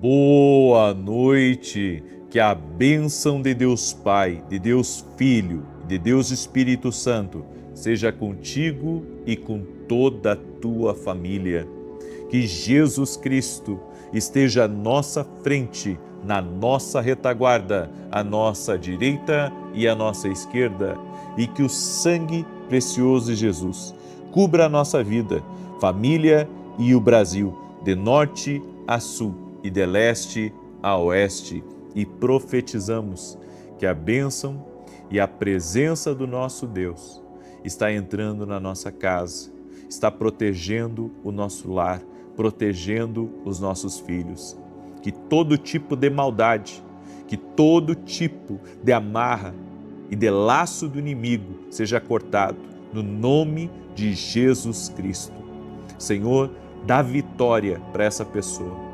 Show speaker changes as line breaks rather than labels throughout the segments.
Boa noite, que a bênção de Deus Pai, de Deus Filho, de Deus Espírito Santo seja contigo e com toda a tua família. Que Jesus Cristo esteja à nossa frente, na nossa retaguarda, à nossa direita e à nossa esquerda, e que o sangue precioso de Jesus cubra a nossa vida, família e o Brasil, de norte a sul e de leste a oeste, e profetizamos que a bênção e a presença do nosso Deus está entrando na nossa casa, está protegendo o nosso lar, protegendo os nossos filhos. Que todo tipo de maldade, que todo tipo de amarra e de laço do inimigo seja cortado no nome de Jesus Cristo. Senhor, dá vitória para essa pessoa.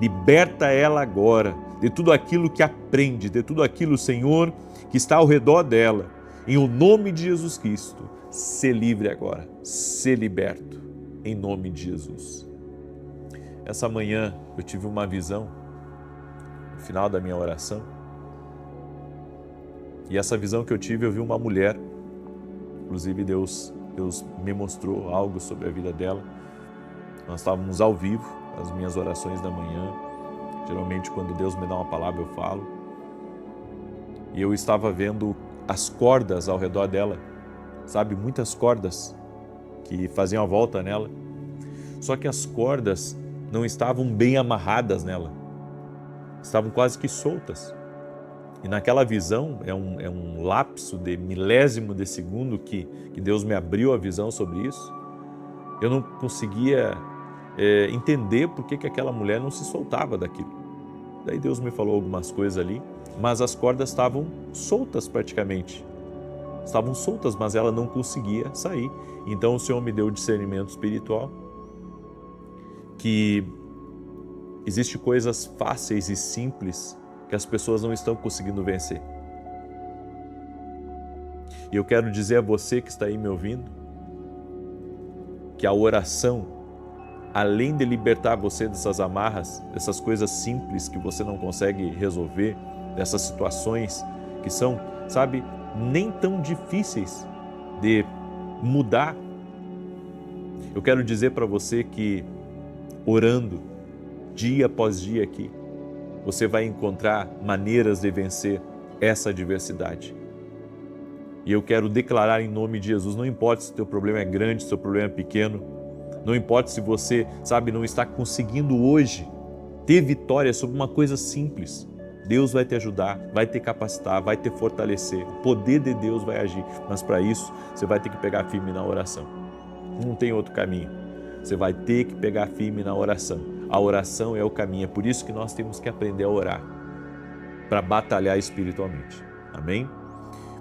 Liberta ela agora de tudo aquilo que aprende, de tudo aquilo, Senhor, que está ao redor dela. Em o nome de Jesus Cristo, se livre agora, se liberto, em nome de Jesus. Essa manhã eu tive uma visão, no final da minha oração, e essa visão que eu tive, eu vi uma mulher, inclusive Deus me mostrou algo sobre a vida dela. Nós estávamos ao vivo, as minhas orações da manhã. Geralmente, quando Deus me dá uma palavra, eu falo. E eu estava vendo as cordas ao redor dela, sabe? Muitas cordas que faziam a volta nela. Só que as cordas não estavam bem amarradas nela. Estavam quase que soltas. E naquela visão, é um lapso de milésimo de segundo que Deus me abriu a visão sobre isso. Eu não conseguia entender por que aquela mulher não se soltava daquilo. Daí Deus me falou algumas coisas ali, mas as cordas estavam soltas praticamente. Estavam soltas, mas ela não conseguia sair. Então o Senhor me deu discernimento espiritual, que existem coisas fáceis e simples que as pessoas não estão conseguindo vencer. E eu quero dizer a você que está aí me ouvindo, que a oração, além de libertar você dessas amarras, dessas coisas simples que você não consegue resolver, dessas situações que são, sabe, nem tão difíceis de mudar. Eu quero dizer para você que orando dia após dia aqui, você vai encontrar maneiras de vencer essa adversidade. E eu quero declarar em nome de Jesus, não importa se o teu problema é grande, se o teu problema é pequeno, não importa se você, sabe, não está conseguindo hoje ter vitória sobre uma coisa simples. Deus vai te ajudar, vai te capacitar, vai te fortalecer. O poder de Deus vai agir, mas para isso você vai ter que pegar firme na oração. Não tem outro caminho. Você vai ter que pegar firme na oração. A oração é o caminho, é por isso que nós temos que aprender a orar, para batalhar espiritualmente. Amém?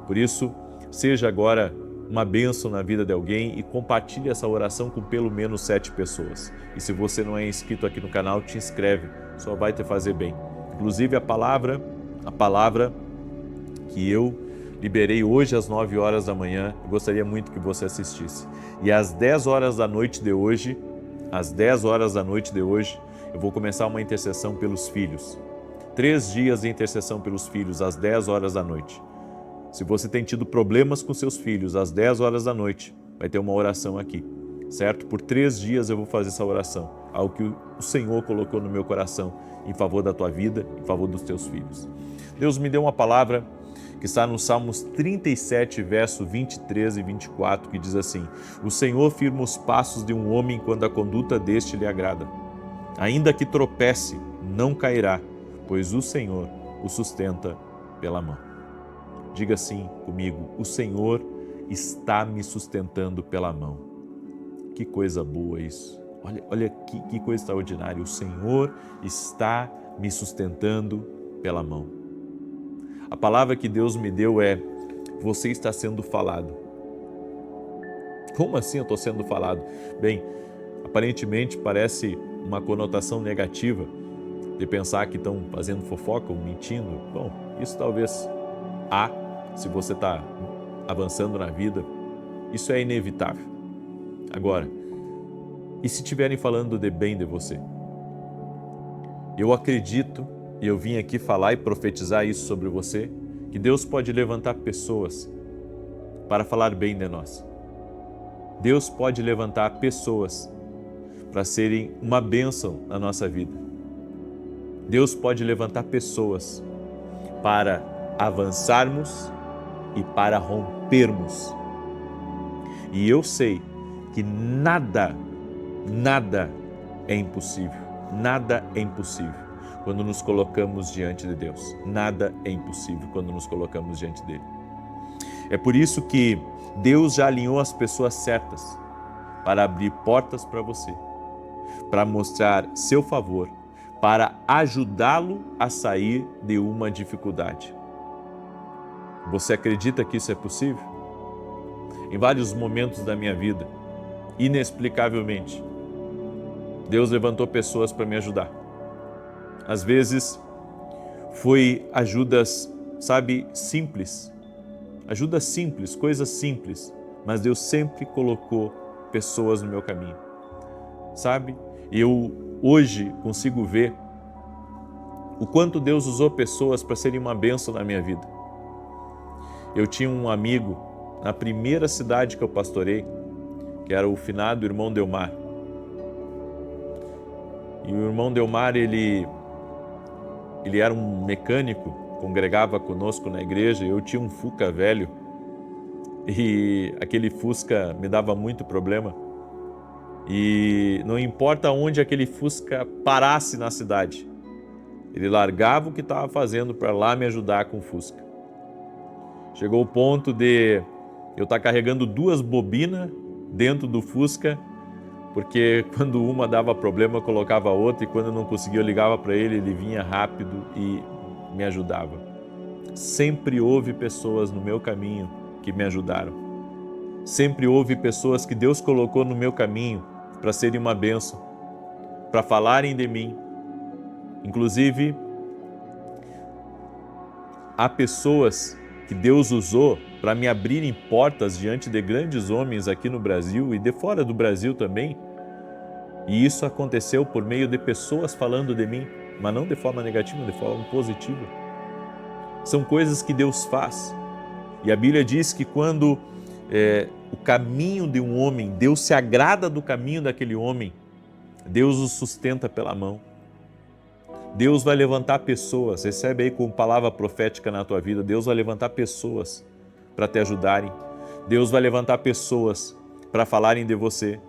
Por isso, seja agora uma bênção na vida de alguém e compartilhe essa oração com pelo menos 7 pessoas. E se você não é inscrito aqui no canal, te inscreve, só vai te fazer bem. Inclusive a palavra que eu liberei hoje às 9 horas da manhã, eu gostaria muito que você assistisse. E às 10 horas da noite de hoje, eu vou começar uma intercessão pelos filhos. 3 dias de intercessão pelos filhos, às 10 horas da noite. Se você tem tido problemas com seus filhos, às 10 horas da noite, vai ter uma oração aqui, certo? Por 3 dias eu vou fazer essa oração, algo que o Senhor colocou no meu coração, em favor da tua vida, em favor dos teus filhos. Deus me deu uma palavra que está no Salmos 37, verso 23 e 24, que diz assim: o Senhor firma os passos de um homem quando a conduta deste lhe agrada. Ainda que tropece, não cairá, pois o Senhor o sustenta pela mão. Diga assim comigo: o Senhor está me sustentando pela mão. Que coisa boa isso. Olha que coisa extraordinária. O Senhor está me sustentando pela mão. A palavra que Deus me deu é: você está sendo falado. Como assim eu estou sendo falado? Bem, aparentemente parece uma conotação negativa de pensar que estão fazendo fofoca ou mentindo. Bom, isso talvez se você está avançando na vida, isso é inevitável. Agora, e se estiverem falando de bem de você? Eu acredito, e eu vim aqui falar e profetizar isso sobre você, que Deus pode levantar pessoas para falar bem de nós. Deus pode levantar pessoas para serem uma bênção na nossa vida. Deus pode levantar pessoas para avançarmos e para rompermos. E eu sei que nada é impossível. Nada é impossível quando nos colocamos diante de Deus. Nada é impossível quando nos colocamos diante dele. É por isso que Deus já alinhou as pessoas certas para abrir portas para você, para mostrar seu favor, para ajudá-lo a sair de uma dificuldade. Você acredita que isso é possível? Em vários momentos da minha vida, inexplicavelmente, Deus levantou pessoas para me ajudar. Às vezes, foi ajudas, simples. Ajudas simples, coisas simples. Mas Deus sempre colocou pessoas no meu caminho. Eu hoje consigo ver o quanto Deus usou pessoas para serem uma bênção na minha vida. Eu tinha um amigo na primeira cidade que eu pastorei, que era o finado irmão Delmar. E o irmão Delmar, ele era um mecânico, congregava conosco na igreja. Eu tinha um Fusca velho e aquele Fusca me dava muito problema. E não importa onde aquele Fusca parasse na cidade, ele largava o que estava fazendo para lá me ajudar com o Fusca. Chegou o ponto de eu estar carregando 2 bobinas dentro do Fusca, porque quando uma dava problema eu colocava outra, e quando eu não conseguia eu ligava para ele, ele vinha rápido e me ajudava. Sempre houve pessoas no meu caminho que me ajudaram. Sempre houve pessoas que Deus colocou no meu caminho para serem uma bênção, para falarem de mim. Inclusive, há pessoas que Deus usou para me abrirem portas diante de grandes homens aqui no Brasil e de fora do Brasil também. E isso aconteceu por meio de pessoas falando de mim, mas não de forma negativa, de forma positiva. São coisas que Deus faz. E a Bíblia diz que quando o caminho de um homem, Deus se agrada do caminho daquele homem, Deus o sustenta pela mão. Deus vai levantar pessoas, recebe aí como palavra profética na tua vida, Deus vai levantar pessoas para te ajudarem. Deus vai levantar pessoas para falarem de você,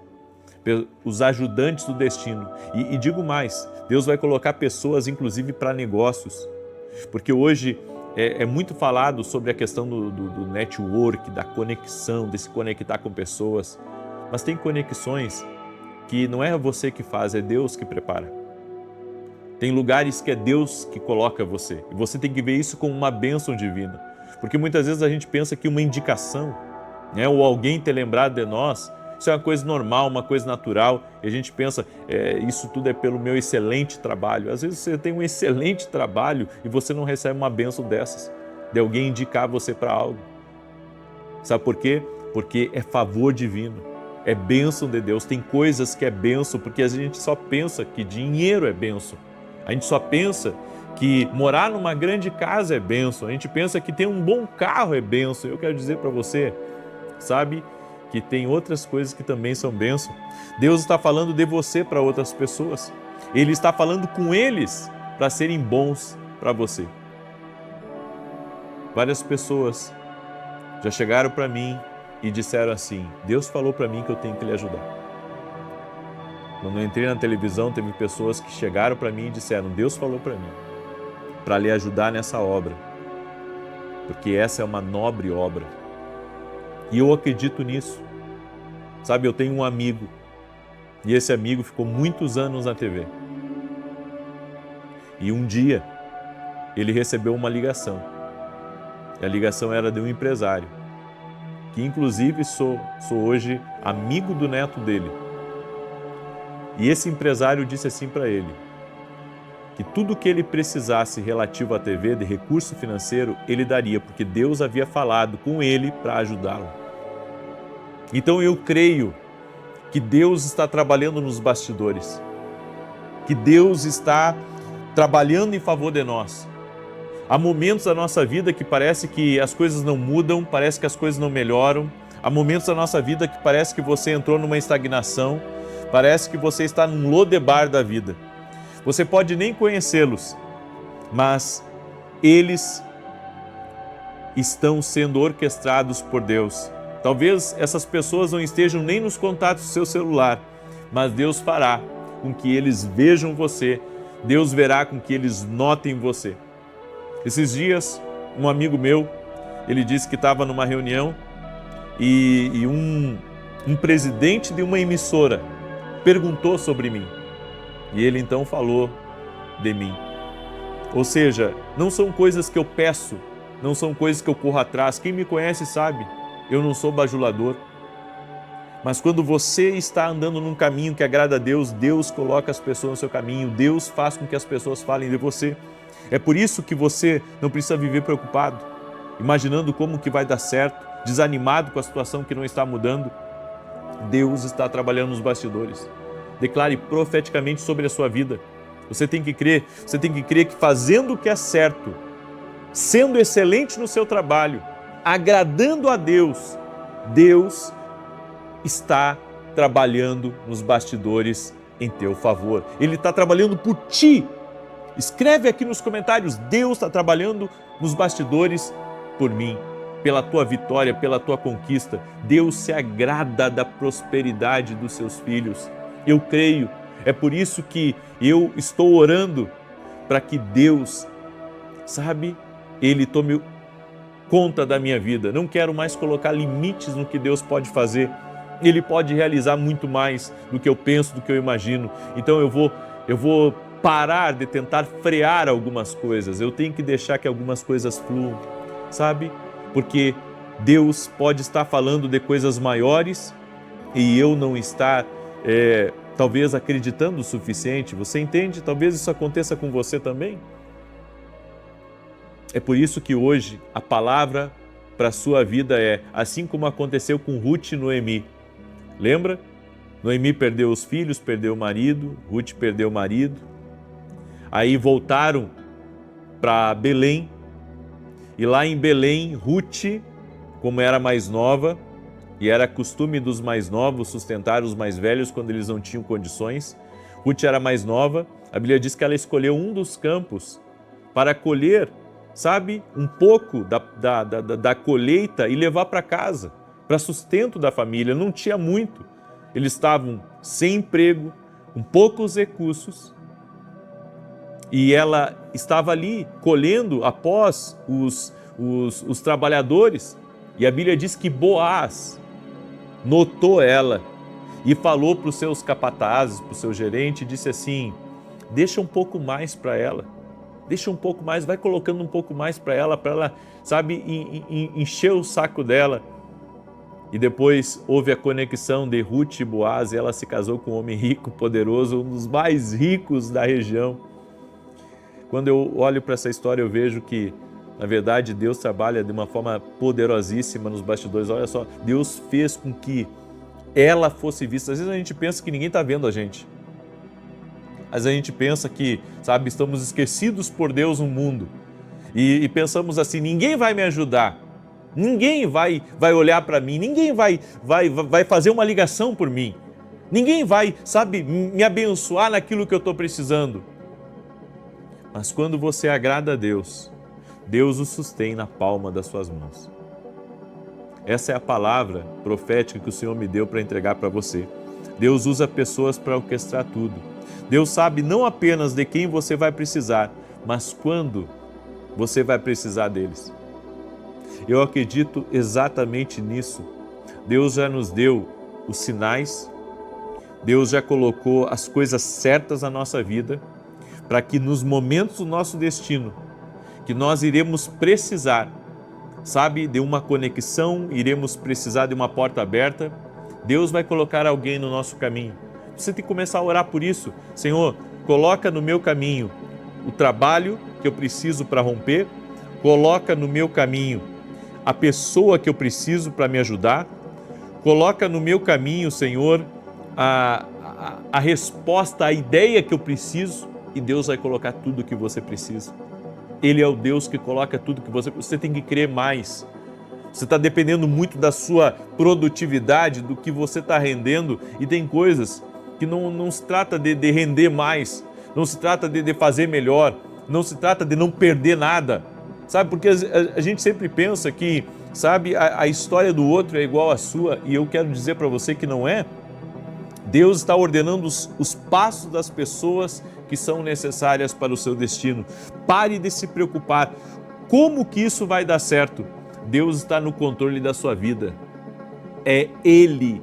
os ajudantes do destino. E digo mais, Deus vai colocar pessoas inclusive para negócios, porque hoje é muito falado sobre a questão do network, da conexão, de se conectar com pessoas, mas tem conexões que não é você que faz, é Deus que prepara. Tem lugares que é Deus que coloca você, e você tem que ver isso como uma bênção divina, porque muitas vezes a gente pensa que uma indicação, ou alguém ter lembrado de nós, isso é uma coisa normal, uma coisa natural, e a gente pensa, isso tudo é pelo meu excelente trabalho. Às vezes você tem um excelente trabalho e você não recebe uma bênção dessas, de alguém indicar você para algo. Sabe por quê? Porque é favor divino, é bênção de Deus. Tem coisas que é bênção, porque a gente só pensa que dinheiro é bênção. A gente só pensa que morar numa grande casa é bênção. A gente pensa que ter um bom carro é bênção. Eu quero dizer para você, que tem outras coisas que também são bênção. Deus está falando de você para outras pessoas. Ele está falando com eles para serem bons para você. Várias pessoas já chegaram para mim e disseram assim: Deus falou para mim que eu tenho que lhe ajudar. Quando eu entrei na televisão, teve pessoas que chegaram para mim e disseram: Deus falou para mim, para lhe ajudar nessa obra, porque essa é uma nobre obra. E eu acredito nisso. Eu tenho um amigo, e esse amigo ficou muitos anos na TV. E um dia, ele recebeu uma ligação. E a ligação era de um empresário, que inclusive sou hoje amigo do neto dele. E esse empresário disse assim para ele, que tudo que ele precisasse relativo à TV, de recurso financeiro, ele daria, porque Deus havia falado com ele para ajudá-lo. Então eu creio que Deus está trabalhando nos bastidores, que Deus está trabalhando em favor de nós. Há momentos da nossa vida que parece que as coisas não mudam, parece que as coisas não melhoram. Há momentos da nossa vida que parece que você entrou numa estagnação, parece que você está num lodebar da vida. Você pode nem conhecê-los, mas eles estão sendo orquestrados por Deus. Talvez essas pessoas não estejam nem nos contatos do seu celular, mas Deus fará com que eles vejam você, Deus verá com que eles notem você. Esses dias, um amigo meu, ele disse que estava numa reunião e um presidente de uma emissora perguntou sobre mim. E ele então falou de mim. Ou seja, não são coisas que eu peço, não são coisas que eu corro atrás. Quem me conhece sabe, eu não sou bajulador. Mas quando você está andando num caminho que agrada a Deus, Deus coloca as pessoas no seu caminho, Deus faz com que as pessoas falem de você. É por isso que você não precisa viver preocupado, imaginando como que vai dar certo, desanimado com a situação que não está mudando. Deus está trabalhando nos bastidores. Declare profeticamente sobre a sua vida. Você tem que crer que fazendo o que é certo, sendo excelente no seu trabalho, agradando a Deus, Deus está trabalhando nos bastidores em teu favor. Ele está trabalhando por ti. Escreve aqui nos comentários, Deus está trabalhando nos bastidores por mim, pela tua vitória, pela tua conquista. Deus se agrada da prosperidade dos seus filhos. Eu creio, é por isso que eu estou orando para que Deus, Ele tome conta da minha vida. Não quero mais colocar limites no que Deus pode fazer. Ele pode realizar muito mais do que eu penso, do que eu imagino. Então eu vou parar de tentar frear algumas coisas. Eu tenho que deixar que algumas coisas fluam, Porque Deus pode estar falando de coisas maiores e eu não estar, talvez, acreditando o suficiente. Você entende? Talvez isso aconteça com você também. É por isso que hoje a palavra para a sua vida é assim como aconteceu com Ruth e Noemi. Lembra? Noemi perdeu os filhos, perdeu o marido, Ruth perdeu o marido. Aí voltaram para Belém. E lá em Belém, Ruth, como era mais nova, e era costume dos mais novos sustentar os mais velhos quando eles não tinham condições, Ruth era mais nova, a Bíblia diz que ela escolheu um dos campos para colher, um pouco da colheita e levar para casa, para sustento da família. Não tinha muito, eles estavam sem emprego, com poucos recursos, e ela estava ali colhendo após os trabalhadores. E a Bíblia diz que Boaz notou ela e falou para os seus capatazes, para o seu gerente, e disse assim: deixa um pouco mais para ela, deixa um pouco mais, vai colocando um pouco mais para ela, encher o saco dela. E depois houve a conexão de Ruth e Boaz, e ela se casou com um homem rico, poderoso, um dos mais ricos da região. Quando eu olho para essa história, eu vejo que, na verdade, Deus trabalha de uma forma poderosíssima nos bastidores. Olha só, Deus fez com que ela fosse vista. Às vezes a gente pensa que ninguém está vendo a gente. Às vezes a gente pensa que, estamos esquecidos por Deus no mundo. E pensamos assim, ninguém vai me ajudar. Ninguém vai olhar para mim. Ninguém vai fazer uma ligação por mim. Ninguém vai, me abençoar naquilo que eu estou precisando. Mas quando você agrada a Deus, Deus o sustém na palma das suas mãos. Essa é a palavra profética que o Senhor me deu para entregar para você. Deus usa pessoas para orquestrar tudo. Deus sabe não apenas de quem você vai precisar, mas quando você vai precisar deles. Eu acredito exatamente nisso. Deus já nos deu os sinais, Deus já colocou as coisas certas na nossa vida, para que nos momentos do nosso destino, que nós iremos precisar, de uma conexão, iremos precisar de uma porta aberta, Deus vai colocar alguém no nosso caminho. Você tem que começar a orar por isso. Senhor, coloca no meu caminho o trabalho que eu preciso para romper, coloca no meu caminho a pessoa que eu preciso para me ajudar, coloca no meu caminho, Senhor, a resposta, a ideia que eu preciso, e Deus vai colocar tudo o que você precisa. Ele é o Deus que coloca tudo que você tem que crer mais. Você está dependendo muito da sua produtividade, do que você está rendendo, e tem coisas que não se trata de render mais, não se trata de fazer melhor, não se trata de não perder nada, sabe? Porque a gente sempre pensa que, sabe, a história do outro é igual à sua, e eu quero dizer para você que não é. Deus está ordenando os passos das pessoas que são necessárias para o seu destino. Pare de se preocupar. Como que isso vai dar certo? Deus está no controle da sua vida. É Ele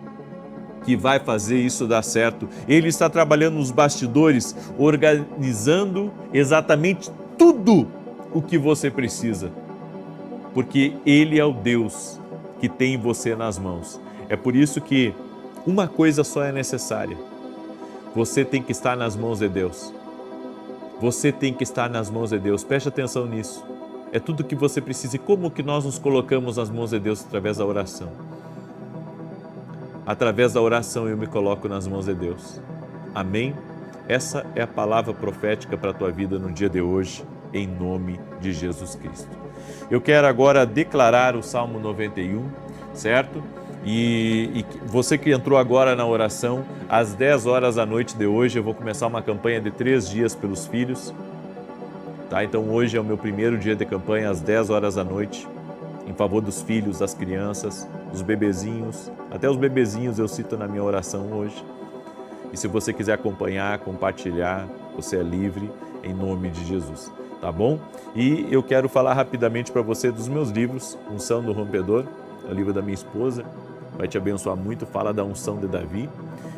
que vai fazer isso dar certo. Ele está trabalhando nos bastidores, organizando exatamente tudo o que você precisa. Porque Ele é o Deus que tem você nas mãos. É por isso que uma coisa só é necessária. Você tem que estar nas mãos de Deus. Você tem que estar nas mãos de Deus. Preste atenção nisso. É tudo o que você precisa. E como que nós nos colocamos nas mãos de Deus? Através da oração. Através da oração eu me coloco nas mãos de Deus. Amém? Essa é a palavra profética para a tua vida no dia de hoje, em nome de Jesus Cristo. Eu quero agora declarar o Salmo 91, certo? E você que entrou agora na oração, às 10 horas da noite de hoje, eu vou começar uma campanha de 3 dias pelos filhos. Tá? Então hoje é o meu primeiro dia de campanha, às 10 horas da noite, em favor dos filhos, das crianças, dos bebezinhos. Até os bebezinhos eu cito na minha oração hoje. E se você quiser acompanhar, compartilhar, você é livre, em nome de Jesus. Tá bom? E eu quero falar rapidamente para você dos meus livros, Unção do Rompedor, é o livro da minha esposa, vai te abençoar muito, fala da unção de Davi.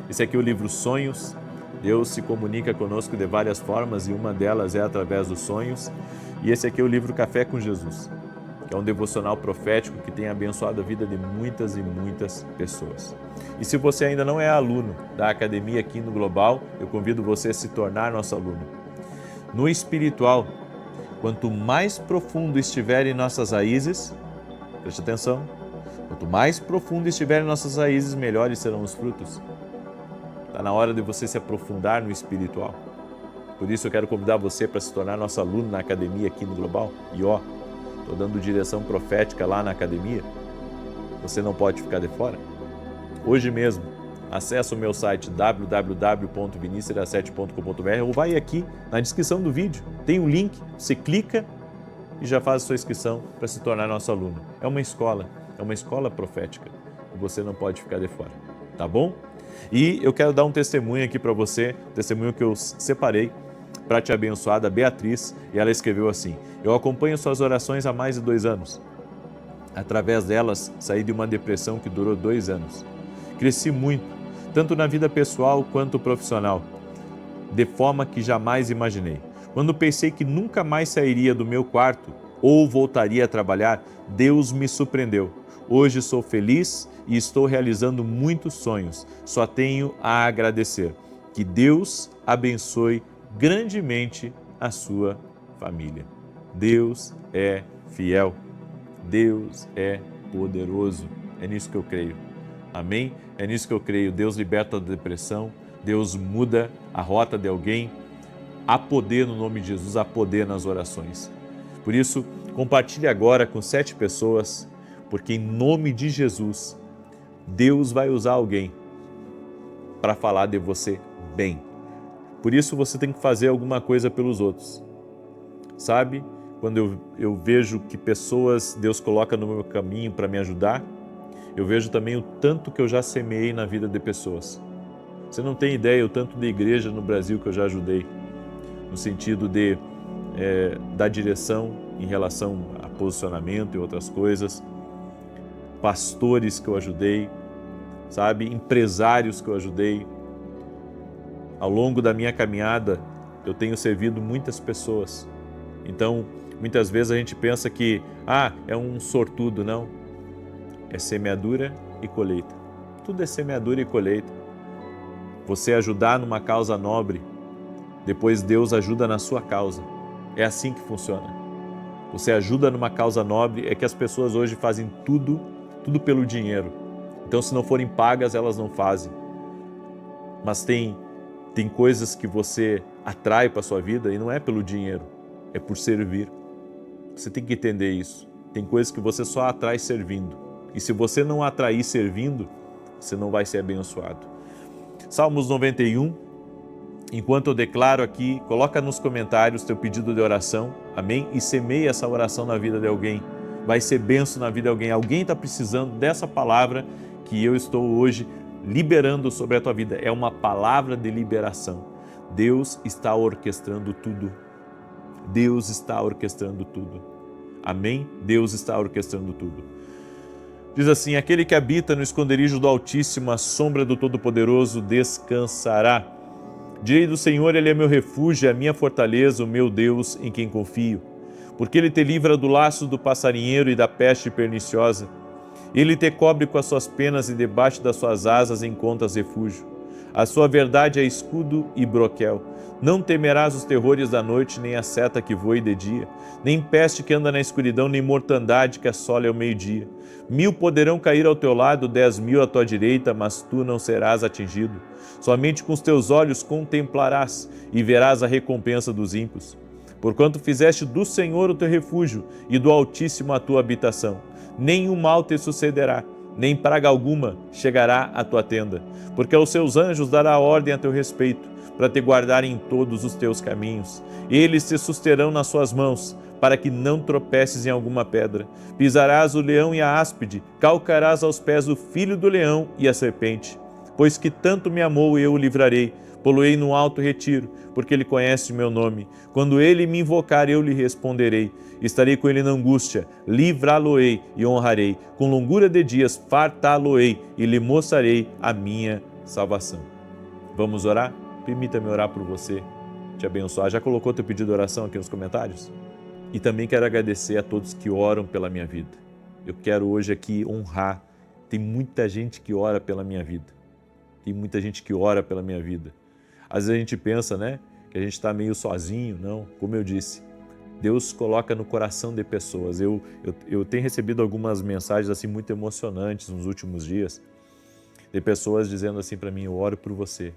Esse aqui é o livro Sonhos. Deus se comunica conosco de várias formas e uma delas é através dos sonhos. E esse aqui é o livro Café com Jesus, que é um devocional profético que tem abençoado a vida de muitas e muitas pessoas. E se você ainda não é aluno da Academia aqui no Global, eu convido você a se tornar nosso aluno. No espiritual, quanto mais profundo estiver em nossas raízes, preste atenção, quanto mais profundo estiver em nossas raízes, melhores serão os frutos. Está na hora de você se aprofundar no espiritual. Por isso eu quero convidar você para se tornar nosso aluno na Academia aqui no Global. E estou dando direção profética lá na Academia. Você não pode ficar de fora. Hoje mesmo, acesse o meu site www.vinicius7.com.br ou vai aqui na descrição do vídeo. Tem um link, você clica e já faz a sua inscrição para se tornar nosso aluno. É uma escola profética e você não pode ficar de fora, tá bom? E eu quero dar um testemunho aqui para você, testemunho que eu separei para te abençoar, da Beatriz, e ela escreveu assim: eu acompanho suas orações há mais de 2 anos. Através delas, saí de uma depressão que durou 2 anos. Cresci muito, tanto na vida pessoal quanto profissional, de forma que jamais imaginei. Quando pensei que nunca mais sairia do meu quarto ou voltaria a trabalhar, Deus me surpreendeu. Hoje sou feliz e estou realizando muitos sonhos. Só tenho a agradecer. Que Deus abençoe grandemente a sua família. Deus é fiel. Deus é poderoso. É nisso que eu creio. Amém? É nisso que eu creio. Deus liberta da depressão. Deus muda a rota de alguém. Há poder no nome de Jesus, há poder nas orações. Por isso, compartilhe agora com 7 pessoas, porque em nome de Jesus, Deus vai usar alguém para falar de você bem. Por isso você tem que fazer alguma coisa pelos outros. Sabe? Quando eu vejo que pessoas Deus coloca no meu caminho para me ajudar, eu vejo também o tanto que eu já semeei na vida de pessoas. Você não tem ideia o tanto de igreja no Brasil que eu já ajudei, no sentido de dar direção em relação a posicionamento e outras coisas, pastores que eu ajudei, sabe, empresários que eu ajudei. Ao longo da minha caminhada, eu tenho servido muitas pessoas. Então, muitas vezes a gente pensa que, é um sortudo. Não. É semeadura e colheita. Tudo é semeadura e colheita. Você ajudar numa causa nobre, depois Deus ajuda na sua causa. É assim que funciona. Você ajuda numa causa nobre, é que as pessoas hoje fazem tudo pelo dinheiro. Então, se não forem pagas, elas não fazem. Mas tem coisas que você atrai para a sua vida e não é pelo dinheiro, é por servir. Você tem que entender isso. Tem coisas que você só atrai servindo. E se você não atrair servindo, você não vai ser abençoado. Salmos 91, enquanto eu declaro aqui, coloca nos comentários teu pedido de oração, amém? E semeia essa oração na vida de alguém. Vai ser bênção na vida de alguém. Alguém está precisando dessa palavra que eu estou hoje liberando sobre a tua vida. É uma palavra de liberação. Deus está orquestrando tudo. Deus está orquestrando tudo. Amém? Deus está orquestrando tudo. Diz assim, aquele que habita no esconderijo do Altíssimo, a sombra do Todo-Poderoso descansará. Direi do Senhor, Ele é meu refúgio, a minha fortaleza, o meu Deus em quem confio. Porque Ele te livra do laço do passarinheiro e da peste perniciosa. Ele te cobre com as suas penas e debaixo das suas asas encontras refúgio. A sua verdade é escudo e broquel. Não temerás os terrores da noite, nem a seta que voe de dia, nem peste que anda na escuridão, nem mortandade que assole ao meio-dia. 1000 poderão cair ao teu lado, 10.000 à tua direita, mas tu não serás atingido. Somente com os teus olhos contemplarás e verás a recompensa dos ímpios. Porquanto fizeste do Senhor o teu refúgio e do Altíssimo a tua habitação, nenhum mal te sucederá, nem praga alguma chegará à tua tenda, porque aos seus anjos dará ordem a teu respeito, para te guardarem em todos os teus caminhos. Eles te susterão nas suas mãos, para que não tropeces em alguma pedra. Pisarás o leão e a áspide, calcarás aos pés o filho do leão e a serpente. Pois que tanto me amou, eu o livrarei, poloei no alto retiro, porque ele conhece o meu nome. Quando ele me invocar, eu lhe responderei. Estarei com ele na angústia, livrá-lo-ei e honrarei. Com longura de dias, fartá-lo-ei e lhe mostrarei a minha salvação. Vamos orar? Permita-me orar por você, te abençoar. Já colocou teu pedido de oração aqui nos comentários? E também quero agradecer a todos que oram pela minha vida. Eu quero hoje aqui honrar. Tem muita gente que ora pela minha vida. Tem muita gente que ora pela minha vida. Às vezes a gente pensa, né, que a gente está meio sozinho. Não, como eu disse, Deus coloca no coração de pessoas. Eu tenho recebido algumas mensagens assim muito emocionantes nos últimos dias, de pessoas dizendo assim para mim, eu oro por você.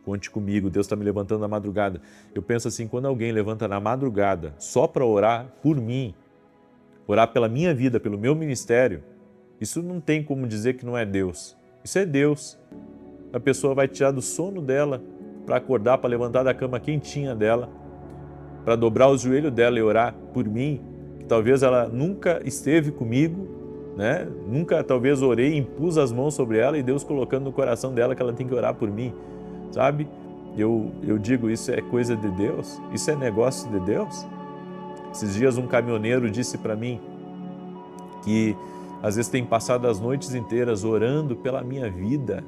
Conte comigo, Deus está me levantando na madrugada. Eu penso assim, quando alguém levanta na madrugada só para orar por mim, orar pela minha vida, pelo meu ministério, isso não tem como dizer que não é Deus. Isso é Deus. A pessoa vai tirar do sono dela para acordar, para levantar da cama quentinha dela, para dobrar o joelho dela e orar por mim, que talvez ela nunca esteve comigo, né? Nunca talvez orei, impus as mãos sobre ela e Deus colocando no coração dela que ela tem que orar por mim. Sabe? Eu digo, isso é coisa de Deus? Isso é negócio de Deus? Esses dias um caminhoneiro disse para mim que às vezes tem passado as noites inteiras orando pela minha vida,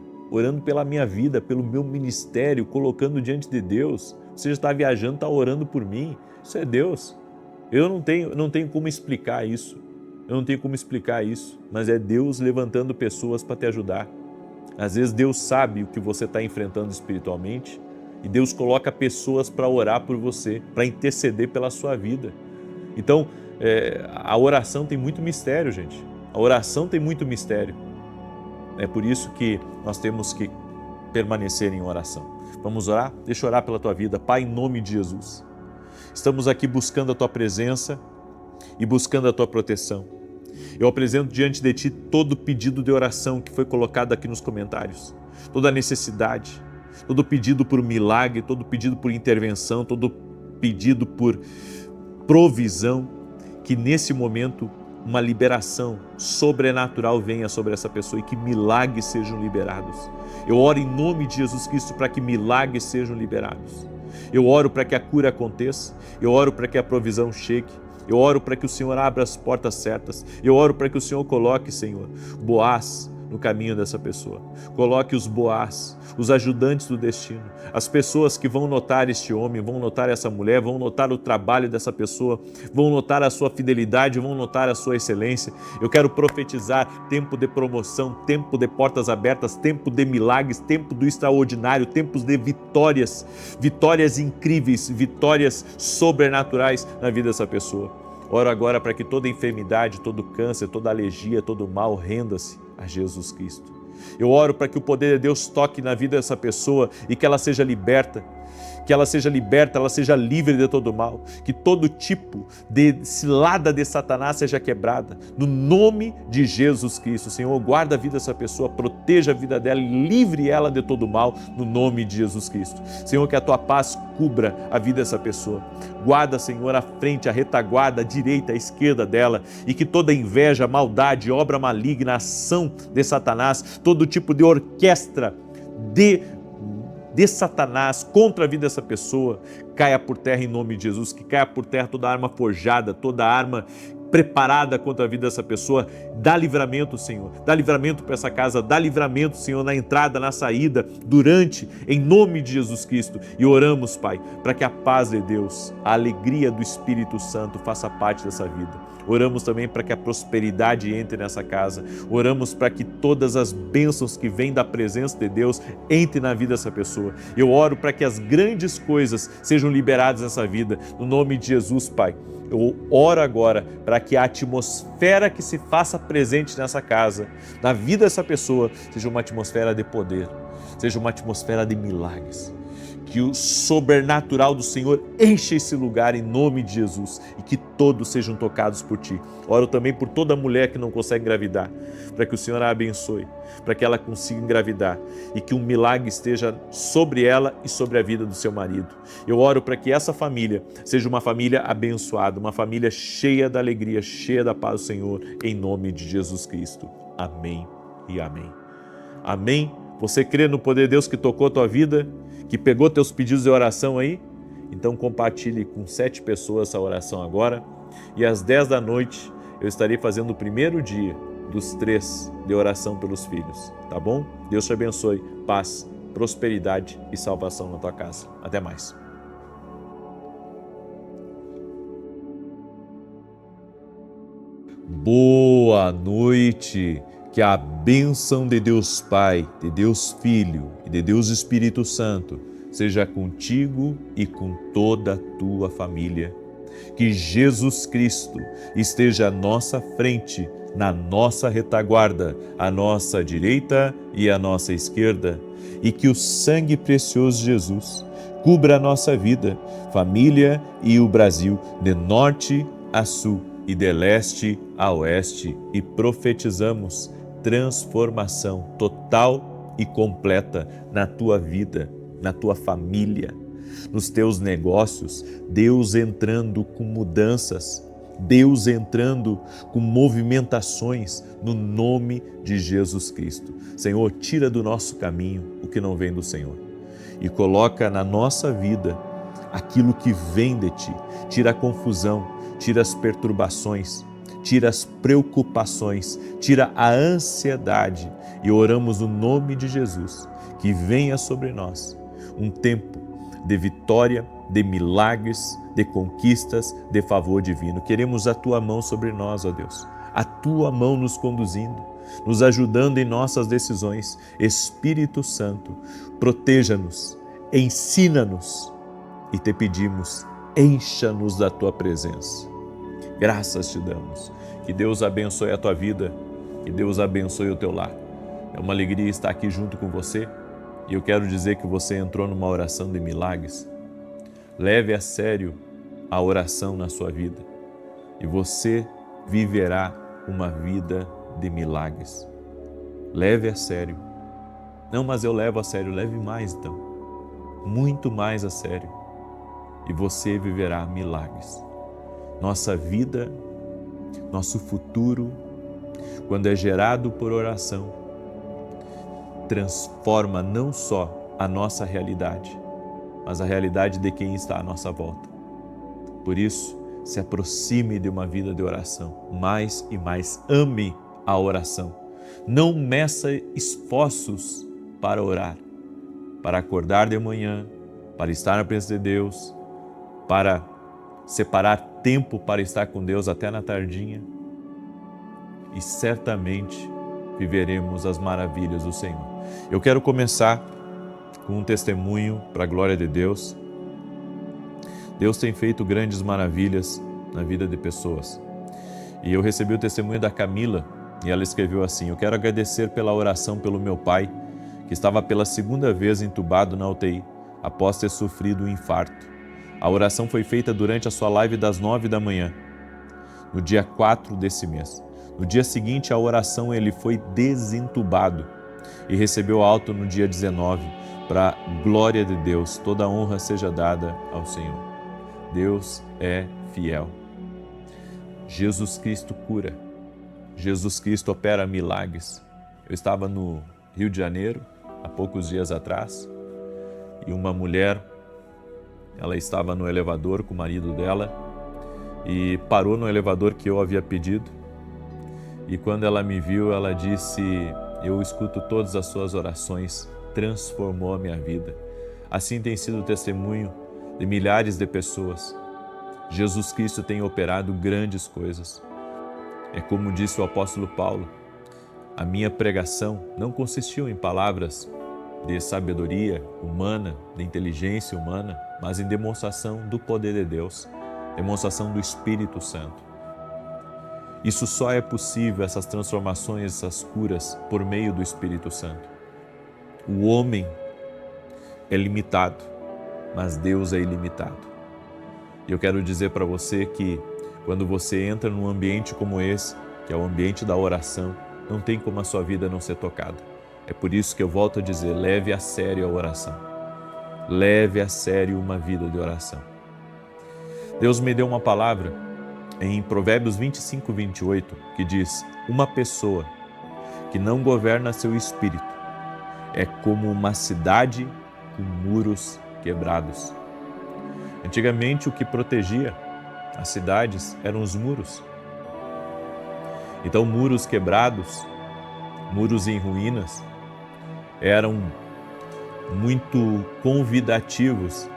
pelo meu ministério, colocando diante de Deus. Você já está viajando, está orando por mim. Isso é Deus. Eu não tenho como explicar isso. Mas é Deus levantando pessoas para te ajudar. Às vezes Deus sabe o que você está enfrentando espiritualmente e Deus coloca pessoas para orar por você, para interceder pela sua vida. Então, a oração tem muito mistério, gente. A oração tem muito mistério. É por isso que nós temos que permanecer em oração. Vamos orar? Deixa eu orar pela tua vida. Pai, em nome de Jesus, estamos aqui buscando a tua presença e buscando a tua proteção. Eu apresento diante de Ti todo pedido de oração que foi colocado aqui nos comentários, toda necessidade, todo pedido por milagre, todo pedido por intervenção, todo pedido por provisão, que nesse momento uma liberação sobrenatural venha sobre essa pessoa e que milagres sejam liberados. Eu oro em nome de Jesus Cristo para que milagres sejam liberados. Eu oro para que a cura aconteça, eu oro para que a provisão chegue. Eu oro para que o Senhor abra as portas certas. Eu oro para que o Senhor coloque, Senhor, Boaz no caminho dessa pessoa. Coloque os Boaz, os ajudantes do destino, as pessoas que vão notar este homem, vão notar essa mulher, vão notar o trabalho dessa pessoa, vão notar a sua fidelidade, vão notar a sua excelência. Eu quero profetizar tempo de promoção, tempo de portas abertas, tempo de milagres, tempo do extraordinário, tempos de vitórias, vitórias incríveis, vitórias sobrenaturais na vida dessa pessoa. Oro agora para que toda enfermidade, todo câncer, toda alergia, todo mal renda-se a Jesus Cristo. Eu oro para que o poder de Deus toque na vida dessa pessoa e que ela seja liberta, que ela seja liberta, ela seja livre de todo mal, que todo tipo de cilada de Satanás seja quebrada, no nome de Jesus Cristo. Senhor, guarda a vida dessa pessoa, proteja a vida dela e livre ela de todo mal, no nome de Jesus Cristo. Senhor, que a tua paz cubra a vida dessa pessoa. Guarda, Senhor, a frente, a retaguarda, a direita, a esquerda dela, e que toda inveja, maldade, obra maligna, ação de Satanás, todo tipo de orquestra de Satanás contra a vida dessa pessoa, caia por terra em nome de Jesus, que caia por terra toda arma forjada, toda arma preparada contra a vida dessa pessoa. Dá livramento, Senhor, dá livramento para essa casa, dá livramento, Senhor, na entrada, na saída, durante, em nome de Jesus Cristo. E oramos, Pai, para que a paz de Deus, a alegria do Espírito Santo faça parte dessa vida. Oramos também para que a prosperidade entre nessa casa. Oramos para que todas as bênçãos que vêm da presença de Deus entrem na vida dessa pessoa. Eu oro para que as grandes coisas sejam liberadas nessa vida. No nome de Jesus, Pai. Eu oro agora para que a atmosfera que se faça presente nessa casa, na vida dessa pessoa, seja uma atmosfera de poder, seja uma atmosfera de milagres. Que o sobrenatural do Senhor enche esse lugar em nome de Jesus e que todos sejam tocados por Ti. Oro também por toda mulher que não consegue engravidar, para que o Senhor a abençoe, para que ela consiga engravidar e que um milagre esteja sobre ela e sobre a vida do seu marido. Eu oro para que essa família seja uma família abençoada, uma família cheia da alegria, cheia da paz do Senhor, em nome de Jesus Cristo. Amém e amém. Amém. Você crê no poder de Deus que tocou a tua vida, que pegou teus pedidos de oração aí? Então compartilhe com 7 pessoas essa oração agora. E às 10 da noite eu estarei fazendo o primeiro dia dos 3 de oração pelos filhos, tá bom? Deus te abençoe, paz, prosperidade e salvação na tua casa. Até mais. Boa noite. Que a bênção de Deus Pai, de Deus Filho e de Deus Espírito Santo seja contigo e com toda a tua família. Que Jesus Cristo esteja à nossa frente, na nossa retaguarda, à nossa direita e à nossa esquerda. E que o sangue precioso de Jesus cubra a nossa vida, família e o Brasil, de norte a sul e de leste a oeste. E profetizamos transformação total e completa na tua vida, na tua família, nos teus negócios, Deus entrando com mudanças, Deus entrando com movimentações no nome de Jesus Cristo. Senhor, tira do nosso caminho o que não vem do Senhor e coloca na nossa vida aquilo que vem de Ti. Tira a confusão, tira as perturbações, tira as preocupações, tira a ansiedade e oramos no nome de Jesus que venha sobre nós um tempo de vitória, de milagres, de conquistas, de favor divino. Queremos a Tua mão sobre nós, ó Deus, a Tua mão nos conduzindo, nos ajudando em nossas decisões. Espírito Santo, proteja-nos, ensina-nos e te pedimos, encha-nos da Tua presença. Graças te damos. Que Deus abençoe a tua vida, que Deus abençoe o teu lar. É uma alegria estar aqui junto com você e eu quero dizer que você entrou numa oração de milagres. Leve a sério a oração na sua vida e você viverá uma vida de milagres. Leve a sério. Não, mas eu levo a sério. Leve mais então, muito mais a sério, e você viverá milagres. Nossa vida, nosso futuro, quando é gerado por oração, transforma não só a nossa realidade, mas a realidade de quem está à nossa volta. Por isso, se aproxime de uma vida de oração, mais e mais ame a oração. Não meça esforços para orar, para acordar de manhã, para estar na presença de Deus, para separar tempo para estar com Deus até na tardinha, e certamente viveremos as maravilhas do Senhor. Eu quero começar com um testemunho para a glória de Deus. Deus tem feito grandes maravilhas na vida de pessoas. E eu recebi o testemunho da Camila e ela escreveu assim: eu quero agradecer pela oração pelo meu pai, que estava pela segunda vez entubado na UTI. após ter sofrido um infarto. A oração foi feita durante a sua live das 9 da manhã, no dia 4 desse mês. No dia seguinte à oração, ele foi desentubado e recebeu alta no dia 19, para a glória de Deus. Toda a honra seja dada ao Senhor. Deus é fiel. Jesus Cristo cura. Jesus Cristo opera milagres. Eu estava no Rio de Janeiro, há poucos dias atrás, e uma mulher, ela estava no elevador com o marido dela e parou no elevador que eu havia pedido. E quando ela me viu, ela disse: eu escuto todas as suas orações, transformou a minha vida. Assim tem sido o testemunho de milhares de pessoas. Jesus Cristo tem operado grandes coisas. É como disse o apóstolo Paulo: a minha pregação não consistiu em palavras de sabedoria humana, de inteligência humana, mas em demonstração do poder de Deus, demonstração do Espírito Santo. Isso só é possível, essas transformações, essas curas, por meio do Espírito Santo. O homem é limitado, mas Deus é ilimitado. E eu quero dizer para você que quando você entra num ambiente como esse, que é o ambiente da oração, não tem como a sua vida não ser tocada. É por isso que eu volto a dizer, leve a sério a oração. Leve a sério uma vida de oração. Deus me deu uma palavra em Provérbios 25, 28, que diz: uma pessoa que não governa seu espírito é como uma cidade com muros quebrados. Antigamente, o que protegia as cidades eram os muros. Então, muros quebrados, muros em ruínas, eram muito convidativos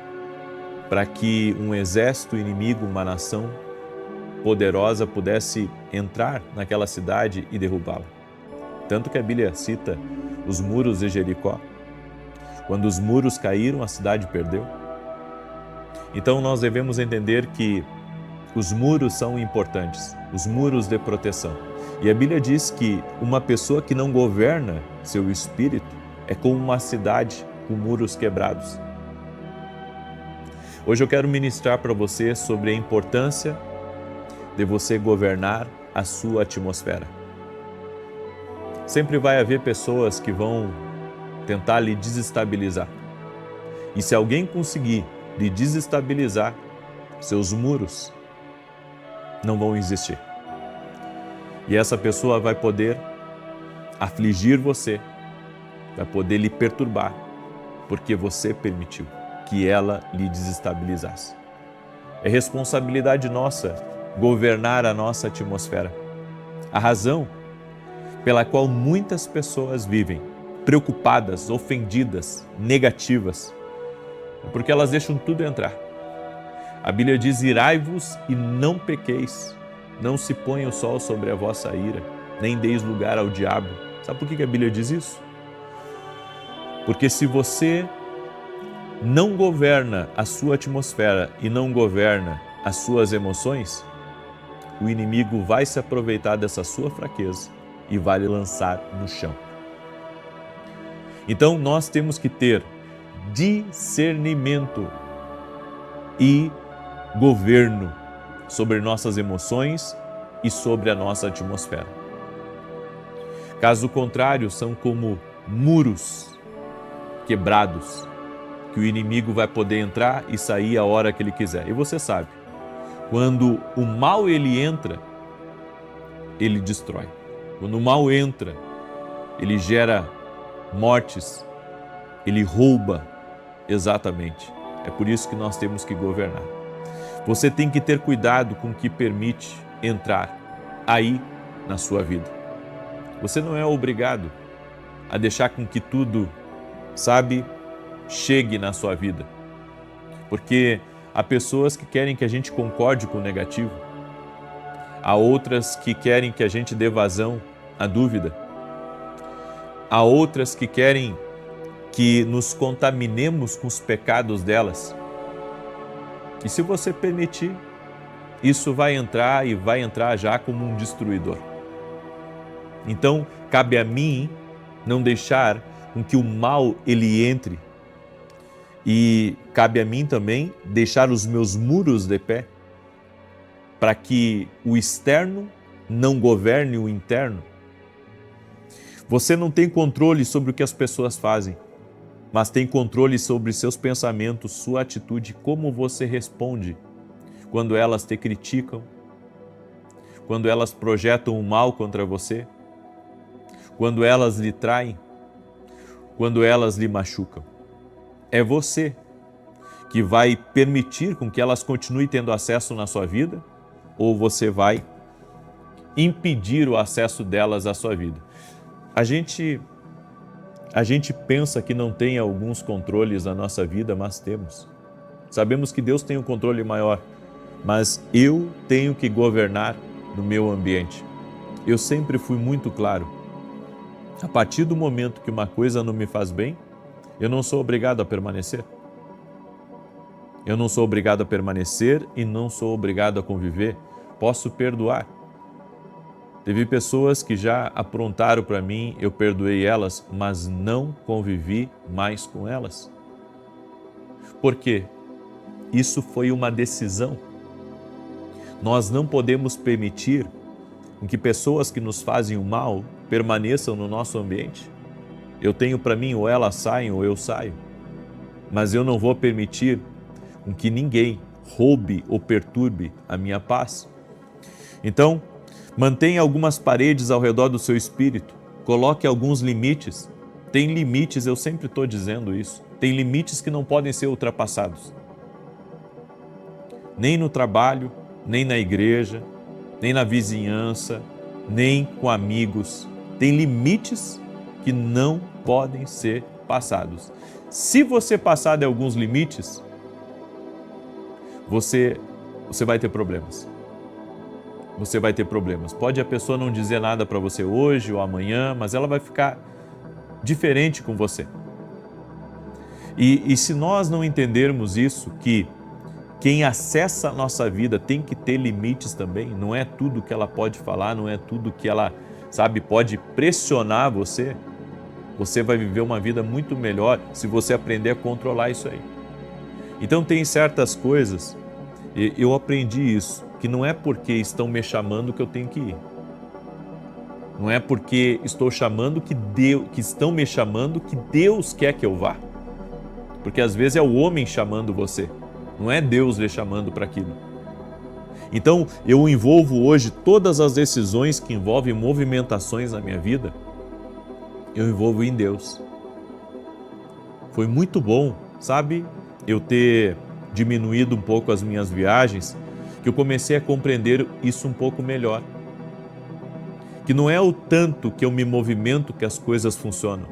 para que um exército inimigo, uma nação poderosa pudesse entrar naquela cidade e derrubá-la. Tanto que a Bíblia cita os muros de Jericó. Quando os muros caíram, a cidade perdeu. Então nós devemos entender que os muros são importantes, os muros de proteção. E a Bíblia diz que uma pessoa que não governa seu espírito é como uma cidade com muros quebrados. Hoje eu quero ministrar para você sobre a importância de você governar a sua atmosfera. Sempre vai haver pessoas que vão tentar lhe desestabilizar. E se alguém conseguir lhe desestabilizar, seus muros não vão existir. E essa pessoa vai poder afligir você, vai poder lhe perturbar, porque você permitiu que ela lhe desestabilizasse. É responsabilidade nossa governar a nossa atmosfera. A razão pela qual muitas pessoas vivem preocupadas, ofendidas, negativas, é porque elas deixam tudo entrar. A Bíblia diz: irai-vos e não pequeis, não se ponha o sol sobre a vossa ira, nem deis lugar ao diabo. Sabe por que a Bíblia diz isso? Porque se você não governa a sua atmosfera e não governa as suas emoções, o inimigo vai se aproveitar dessa sua fraqueza e vai lhe lançar no chão. Então nós temos que ter discernimento e governo sobre nossas emoções e sobre a nossa atmosfera. Caso contrário, são como muros quebrados, que o inimigo vai poder entrar e sair a hora que ele quiser. E você sabe, quando o mal ele entra, ele destrói. Quando o mal entra, ele gera mortes, ele rouba exatamente. É por isso que nós temos que governar. Você tem que ter cuidado com o que permite entrar aí na sua vida. Você não é obrigado a deixar com que tudo, chegue na sua vida. Porque há pessoas que querem que a gente concorde com o negativo. Há outras que querem que a gente dê vazão à dúvida. Há outras que querem que nos contaminemos com os pecados delas. E se você permitir, isso vai entrar e vai entrar já como um destruidor. Então, cabe a mim não deixar com que o mal ele entre E cabe a mim também deixar os meus muros de pé, para que o externo não governe o interno. Você não tem controle sobre o que as pessoas fazem, mas tem controle sobre seus pensamentos, sua atitude, como você responde quando elas te criticam, quando elas projetam o mal contra você, quando elas lhe traem, quando elas lhe machucam. É você que vai permitir com que elas continuem tendo acesso na sua vida, ou você vai impedir o acesso delas à sua vida. A gente pensa que não tem alguns controles na nossa vida, mas temos. Sabemos que Deus tem um controle maior, mas eu tenho que governar no meu ambiente. Eu sempre fui muito claro. A partir do momento que uma coisa não me faz bem, eu não sou obrigado a permanecer. Eu não sou obrigado a permanecer e não sou obrigado a conviver. Posso perdoar. Teve pessoas que já aprontaram para mim, eu perdoei elas, mas não convivi mais com elas. Por quê? Isso foi uma decisão. Nós não podemos permitir que pessoas que nos fazem o mal permaneçam no nosso ambiente. Eu tenho para mim, ou elas saem ou eu saio. Mas eu não vou permitir que ninguém roube ou perturbe a minha paz. Então, mantenha algumas paredes ao redor do seu espírito, coloque alguns limites. Tem limites, eu sempre estou dizendo isso, tem limites que não podem ser ultrapassados. Nem no trabalho, nem na igreja, nem na vizinhança, nem com amigos. Tem limites que não podem ser passados. Se você passar de alguns limites, você vai ter problemas. Você vai ter problemas. Pode a pessoa não dizer nada para você hoje ou amanhã, mas ela vai ficar diferente com você. E se nós não entendermos isso, que quem acessa a nossa vida tem que ter limites também, não é tudo que ela pode falar, não é tudo que ela, pode pressionar você, você vai viver uma vida muito melhor se você aprender a controlar isso aí. Então tem certas coisas, eu aprendi isso, que não é porque estão me chamando que eu tenho que ir. Não é porque estou chamando que estão me chamando que Deus quer que eu vá. Porque às vezes é o homem chamando você, não é Deus lhe chamando para aquilo. Então eu envolvo hoje todas as decisões que envolvem movimentações na minha vida, eu envolvo em Deus. Foi muito bom, eu ter diminuído um pouco as minhas viagens, que eu comecei a compreender isso um pouco melhor. Que não é o tanto que eu me movimento que as coisas funcionam,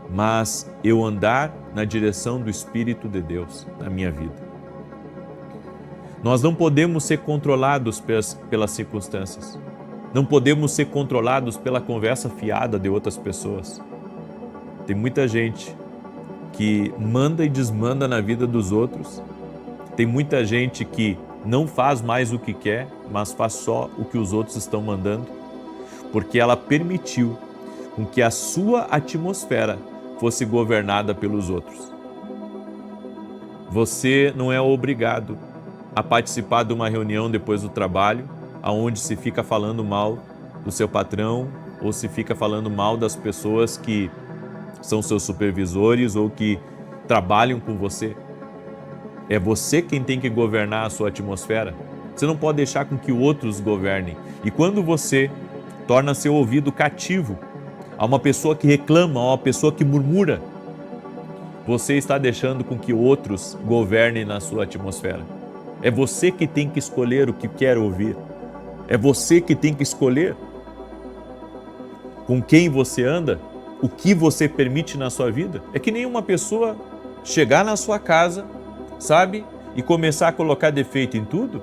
mas eu andar na direção do Espírito de Deus na minha vida. Nós não podemos ser controlados pelas circunstâncias. Não podemos ser controlados pela conversa fiada de outras pessoas. Tem muita gente que manda e desmanda na vida dos outros. Tem muita gente que não faz mais o que quer, mas faz só o que os outros estão mandando, porque ela permitiu com que a sua atmosfera fosse governada pelos outros. Você não é obrigado a participar de uma reunião depois do trabalho, onde se fica falando mal do seu patrão ou se fica falando mal das pessoas que são seus supervisores ou que trabalham com você. É você quem tem que governar a sua atmosfera. Você não pode deixar com que outros governem. E quando você torna seu ouvido cativo a uma pessoa que reclama, a uma pessoa que murmura, você está deixando com que outros governem na sua atmosfera. É você que tem que escolher o que quer ouvir. É você que tem que escolher com quem você anda, o que você permite na sua vida. É que nem uma pessoa chegar na sua casa, e começar a colocar defeito em tudo,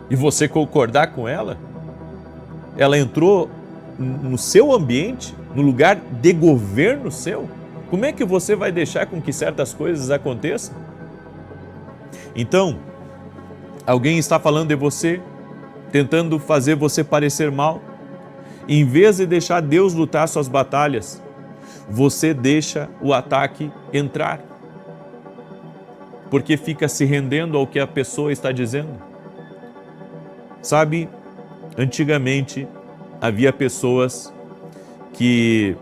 e você concordar com ela. Ela entrou no seu ambiente, no lugar de governo seu. Como é que você vai deixar com que certas coisas aconteçam? Então, alguém está falando de você, tentando fazer você parecer mal. Em vez de deixar Deus lutar suas batalhas, você deixa o ataque entrar. porque fica se rendendo ao que a pessoa está dizendo. Sabe, antigamente havia pessoas que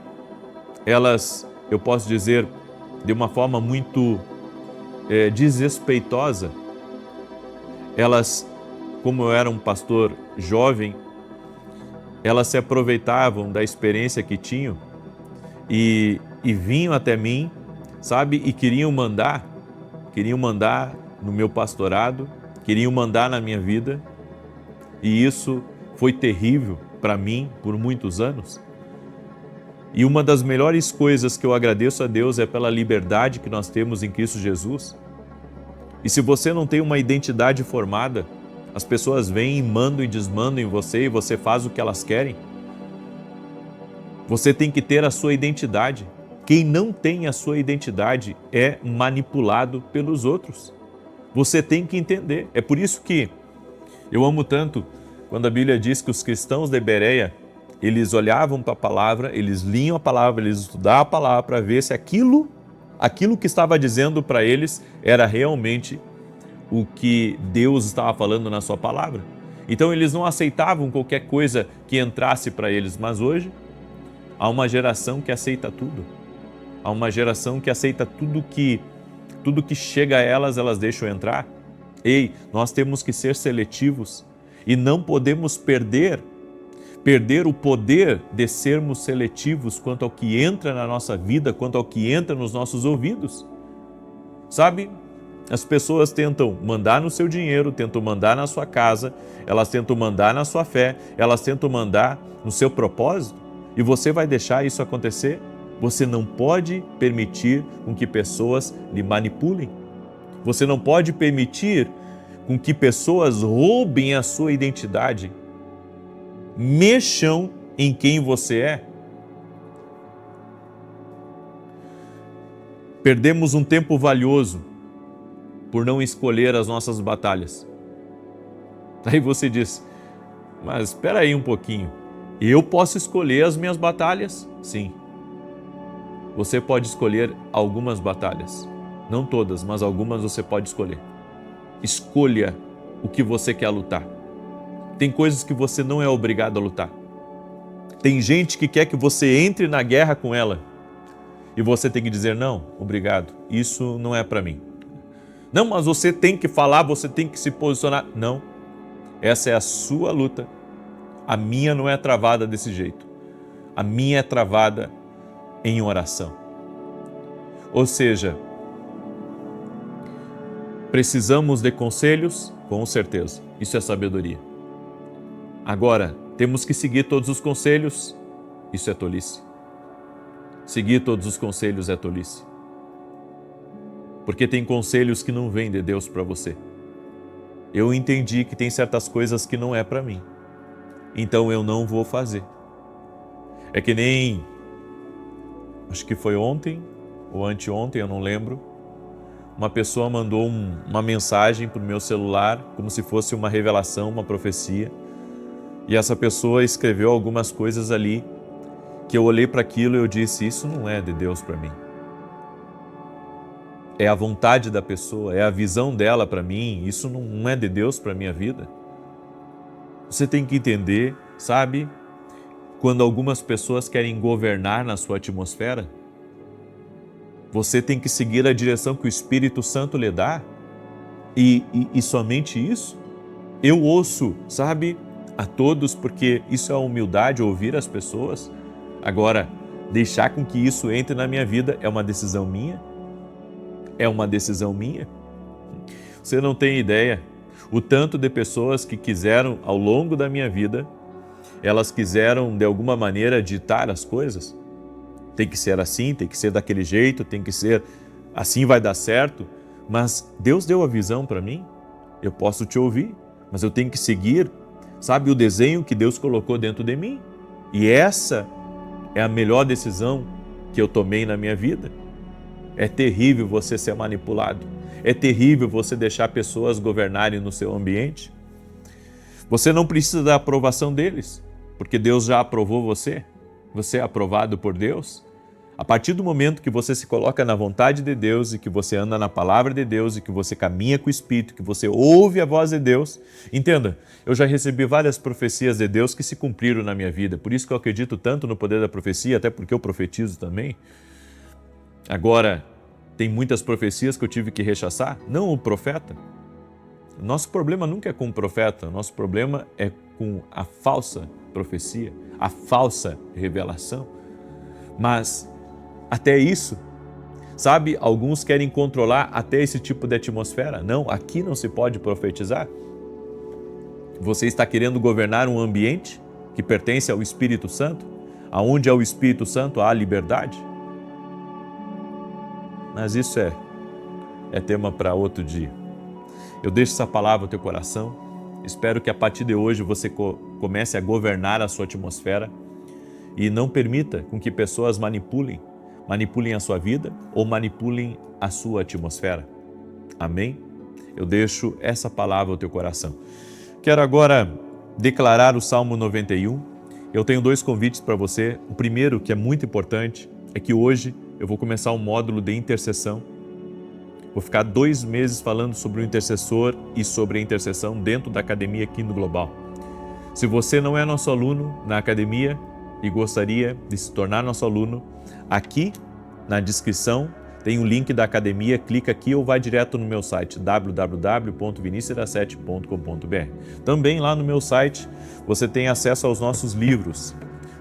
elas, eu posso dizer, de uma forma muito desrespeitosa, elas, como eu era um pastor jovem, elas se aproveitavam da experiência que tinham e vinham até mim, sabe, e queriam mandar no meu pastorado, queriam mandar na minha vida, e isso foi terrível para mim por muitos anos. E uma das melhores coisas que eu agradeço a Deus é pela liberdade que nós temos em Cristo Jesus. E se você não tem uma identidade formada, as pessoas vêm e mandam e desmandam em você e você faz o que elas querem. Você tem que ter a sua identidade. Quem não tem a sua identidade é manipulado pelos outros. Você tem que entender. É por isso que eu amo tanto quando a Bíblia diz que os cristãos de Bereia, eles olhavam para a palavra, eles liam a palavra, eles estudavam a palavra para ver se aquilo que estava dizendo para eles era realmente o que Deus estava falando na sua palavra. Então eles não aceitavam qualquer coisa que entrasse para eles, mas hoje há uma geração que aceita tudo. Há uma geração que aceita tudo que chega a elas deixam entrar. Ei, nós temos que ser seletivos e não podemos perder o poder de sermos seletivos quanto ao que entra na nossa vida, quanto ao que entra nos nossos ouvidos. Sabe? As pessoas tentam mandar no seu dinheiro, tentam mandar na sua casa, elas tentam mandar na sua fé, elas tentam mandar no seu propósito, e você vai deixar isso acontecer? Você não pode permitir com que pessoas lhe manipulem. Você não pode permitir com que pessoas roubem a sua identidade, mexam em quem você é. Perdemos um tempo valioso por não escolher as nossas batalhas. Aí você diz, mas espera aí um pouquinho, eu posso escolher as minhas batalhas? Sim. Você pode escolher algumas batalhas. Não todas, mas algumas você pode escolher. Escolha o que você quer lutar. Tem coisas que você não é obrigado a lutar. Tem gente que quer que você entre na guerra com ela. E você tem que dizer, não, obrigado, isso não é para mim. Não, mas você tem que falar, você tem que se posicionar. Não, essa é a sua luta. A minha não é travada desse jeito. A minha é travada em oração. Ou seja, precisamos de conselhos? Com certeza, isso é sabedoria. Agora, temos que seguir todos os conselhos? Isso é tolice. Seguir todos os conselhos é tolice. Porque tem conselhos que não vêm de Deus para você. Eu entendi que tem certas coisas que não é para mim. Então eu não vou fazer. É que nem, acho que foi ontem ou anteontem, eu não lembro, uma pessoa mandou uma mensagem para o meu celular, como se fosse uma revelação, uma profecia. E essa pessoa escreveu algumas coisas ali, que eu olhei para aquilo e eu disse, isso não é de Deus para mim. É a vontade da pessoa, é a visão dela para mim, isso não é de Deus para a minha vida. Você tem que entender, sabe, quando algumas pessoas querem governar na sua atmosfera, você tem que seguir a direção que o Espírito Santo lhe dá, e somente isso. Eu ouço, sabe, a todos, porque isso é a humildade, ouvir as pessoas. Agora, deixar com que isso entre na minha vida é uma decisão minha? É uma decisão minha? Você não tem ideia o tanto de pessoas que quiseram, ao longo da minha vida, elas quiseram de alguma maneira ditar as coisas. Tem que ser assim, tem que ser daquele jeito, tem que ser assim, vai dar certo. Mas Deus deu a visão para mim, eu posso te ouvir, mas eu tenho que seguir, sabe, o desenho que Deus colocou dentro de mim. E essa é a melhor decisão que eu tomei na minha vida. É terrível você ser manipulado. É terrível você deixar pessoas governarem no seu ambiente. Você não precisa da aprovação deles, porque Deus já aprovou você. Você é aprovado por Deus. A partir do momento que você se coloca na vontade de Deus e que você anda na palavra de Deus e que você caminha com o Espírito, que você ouve a voz de Deus, entenda, eu já recebi várias profecias de Deus que se cumpriram na minha vida, por isso que eu acredito tanto no poder da profecia, até porque eu profetizo também. Agora, tem muitas profecias que eu tive que rechaçar, não o profeta. Nosso problema nunca é com o profeta, nosso problema é com a falsa profecia, a falsa revelação. Mas até isso, sabe, alguns querem controlar até esse tipo de atmosfera. Não, aqui não se pode profetizar. Você está querendo governar um ambiente que pertence ao Espírito Santo, aonde é o Espírito Santo há liberdade. Mas isso é tema para outro dia. Eu deixo essa palavra no teu coração. Espero que a partir de hoje você comece a governar a sua atmosfera e não permita com que pessoas manipulem a sua vida ou manipulem a sua atmosfera. Amém? Eu deixo essa palavra ao teu coração. Quero agora declarar o Salmo 91. Eu tenho 2 convites para você. O primeiro, que é muito importante, é que hoje eu vou começar um módulo de intercessão. Vou ficar 2 meses falando sobre o intercessor e sobre a intercessão dentro da Academia Kingdom Global. Se você não é nosso aluno na academia e gostaria de se tornar nosso aluno, aqui na descrição tem o link da academia, clica aqui ou vai direto no meu site www.vinicius17.com.br. Também lá no meu site você tem acesso aos nossos livros.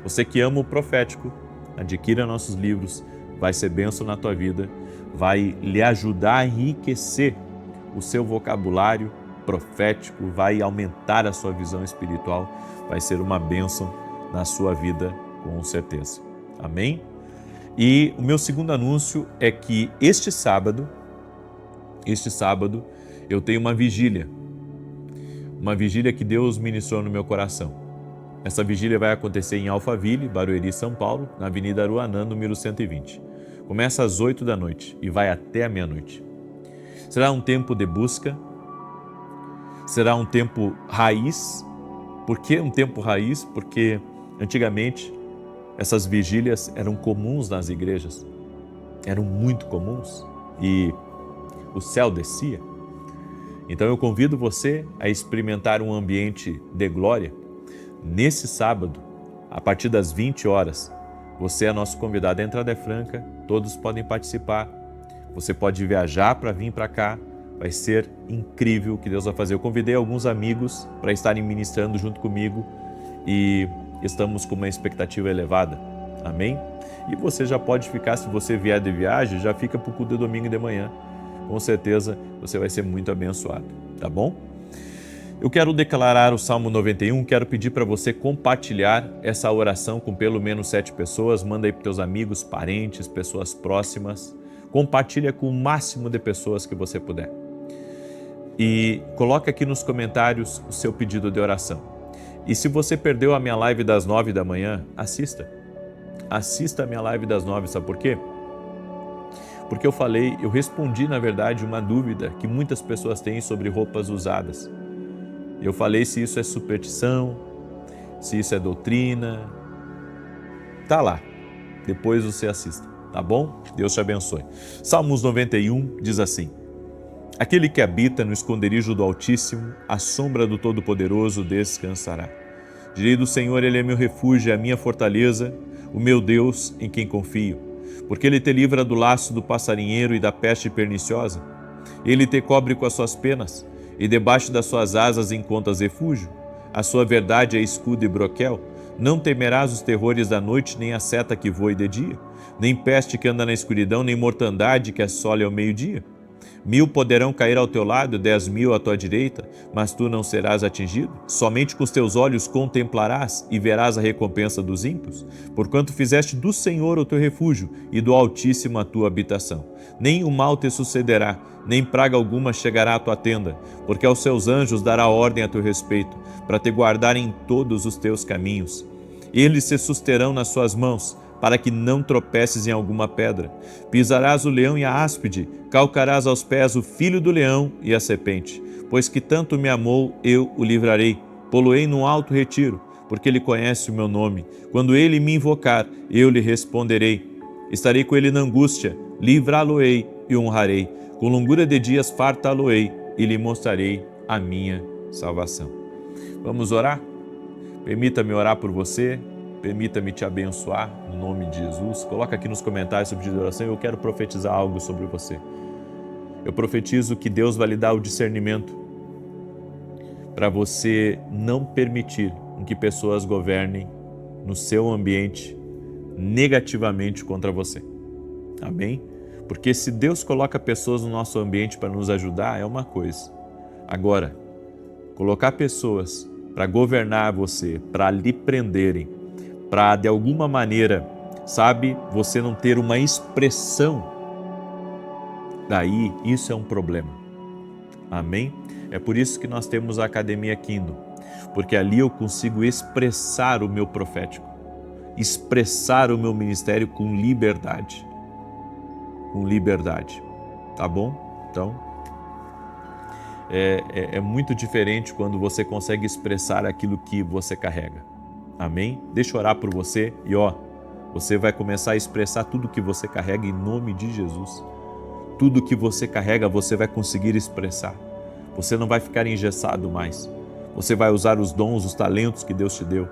Você que ama o profético, adquira nossos livros, vai ser bênção na tua vida, vai lhe ajudar a enriquecer o seu vocabulário profético, vai aumentar a sua visão espiritual, vai ser uma bênção na sua vida, com certeza. Amém? E o meu segundo anúncio é que este sábado, eu tenho uma vigília que Deus ministrou no meu coração. Essa vigília vai acontecer em Alphaville, Barueri, São Paulo, na Avenida Aruanã, número 120. Começa às 8 da noite e vai até a meia-noite. Será um tempo de busca, será um tempo raiz. Por que um tempo raiz? Porque antigamente essas vigílias eram comuns nas igrejas, eram muito comuns e o céu descia. Então eu convido você a experimentar um ambiente de glória. Nesse sábado, a partir das 20 horas, você é nosso convidado. A entrada é franca, todos podem participar. Você pode viajar para vir para cá, vai ser incrível o que Deus vai fazer. Eu convidei alguns amigos para estarem ministrando junto comigo e estamos com uma expectativa elevada. Amém? E você já pode ficar, se você vier de viagem, já fica para o culto de domingo de manhã. Com certeza você vai ser muito abençoado, tá bom? Eu quero declarar o Salmo 91, quero pedir para você compartilhar essa oração com pelo menos 7 pessoas, manda aí para teus amigos, parentes, pessoas próximas, compartilha com o máximo de pessoas que você puder. E coloca aqui nos comentários o seu pedido de oração. E se você perdeu a minha live das 9 da manhã, assista. Assista a minha live das 9, sabe por quê? Porque eu respondi na verdade uma dúvida que muitas pessoas têm sobre roupas usadas. Eu falei se isso é superstição, se isso é doutrina. Tá lá, depois você assista, tá bom? Deus te abençoe. Salmos 91 diz assim: aquele que habita no esconderijo do Altíssimo, à sombra do Todo-Poderoso descansará. Direi do Senhor, Ele é meu refúgio, é a minha fortaleza, o meu Deus em quem confio. Porque Ele te livra do laço do passarinheiro e da peste perniciosa. Ele te cobre com as suas penas, e debaixo das suas asas encontras refúgio. A sua verdade é escudo e broquel. Não temerás os terrores da noite, nem a seta que voe de dia, nem peste que anda na escuridão, nem mortandade que assole ao meio-dia. 1000 poderão cair ao teu lado, 10.000 à tua direita, mas tu não serás atingido. Somente com os teus olhos contemplarás e verás a recompensa dos ímpios, porquanto fizeste do Senhor o teu refúgio e do Altíssimo a tua habitação. Nem o mal te sucederá, nem praga alguma chegará à tua tenda, porque aos seus anjos dará ordem a teu respeito, para te guardarem em todos os teus caminhos. Eles se susterão nas suas mãos, para que não tropeces em alguma pedra. Pisarás o leão e a áspide, calcarás aos pés o filho do leão e a serpente. Pois que tanto me amou, eu o livrarei. Pô-lo-ei num alto retiro, porque ele conhece o meu nome. Quando ele me invocar, eu lhe responderei. Estarei com ele na angústia, livrá-lo-ei e honrarei. Com longura de dias fartá-lo-ei e lhe mostrarei a minha salvação. Vamos orar? Permita-me orar por você, permita-me te abençoar no nome de Jesus. Coloca aqui nos comentários sobre de oração, eu quero profetizar algo sobre você. Eu profetizo que Deus vai lhe dar o discernimento para você não permitir que pessoas governem no seu ambiente negativamente contra você. Amém? Porque se Deus coloca pessoas no nosso ambiente para nos ajudar, é uma coisa. Agora, colocar pessoas para governar você, para lhe prenderem, para de alguma maneira, sabe, você não ter uma expressão, daí isso é um problema. Amém? É por isso que nós temos a Academia Kingdom, porque ali eu consigo expressar o meu profético, expressar o meu ministério com liberdade. Com liberdade, tá bom? Então, é muito diferente quando você consegue expressar aquilo que você carrega. Amém? Deixa eu orar por você e você vai começar a expressar tudo que você carrega em nome de Jesus. Tudo que você carrega, você vai conseguir expressar. Você não vai ficar engessado mais. Você vai usar os dons, os talentos que Deus te deu.